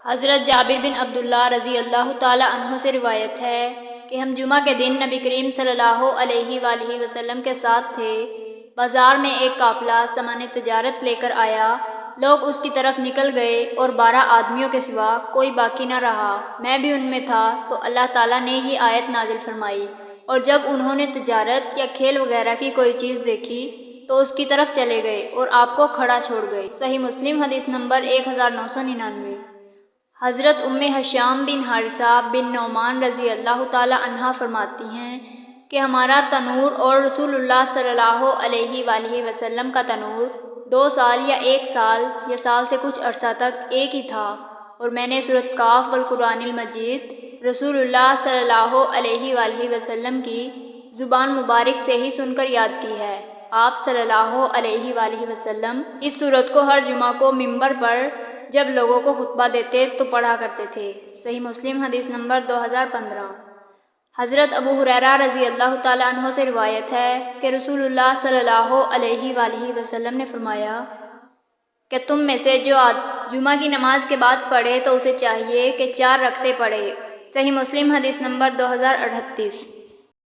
حضرت جابر بن عبداللہ رضی اللہ تعالیٰ عنہ سے روایت ہے کہ ہم جمعہ کے دن نبی کریم صلی اللہ علیہ وآلہ وسلم کے ساتھ تھے۔ بازار میں ایک قافلہ سامان تجارت لے کر آیا، لوگ اس کی طرف نکل گئے اور 12 آدمیوں کے سوا کوئی باقی نہ رہا۔ میں بھی ان میں تھا تو اللہ تعالیٰ نے ہی آیت نازل فرمائی، اور جب انہوں نے تجارت یا کھیل وغیرہ کی کوئی چیز دیکھی تو اس کی طرف چلے گئے اور آپ کو کھڑا چھوڑ گئے۔ صحیح مسلم حدیث نمبر 1999۔ حضرت ام حشام بن حارثہ بن نعمان رضی اللہ تعالیٰ عنہا فرماتی ہیں کہ ہمارا تنور اور رسول اللہ صلی اللہ علیہ وآلہ وسلم کا تنور 2 سال یا 1 سال یا سال سے کچھ عرصہ تک ایک ہی تھا، اور میں نے سورۃ کاف والقرآن المجید رسول اللہ صلی اللہ علیہ وآلہ وسلم کی زبان مبارک سے ہی سن کر یاد کی ہے۔ آپ صلی اللہ علیہ وآلہ وسلم اس سورت کو ہر جمعہ کو ممبر پر جب لوگوں کو خطبہ دیتے تو پڑھا کرتے تھے۔ صحیح مسلم حدیث نمبر 2015۔ حضرت ابو ہریرہ رضی اللہ تعالیٰ عنہ سے روایت ہے کہ رسول اللہ صلی اللہ علیہ وآلہ وسلم نے فرمایا کہ تم میں سے جو جمعہ کی نماز کے بعد پڑھے تو اسے چاہیے کہ 4 رکعتیں پڑھے۔ صحیح مسلم حدیث نمبر 2038۔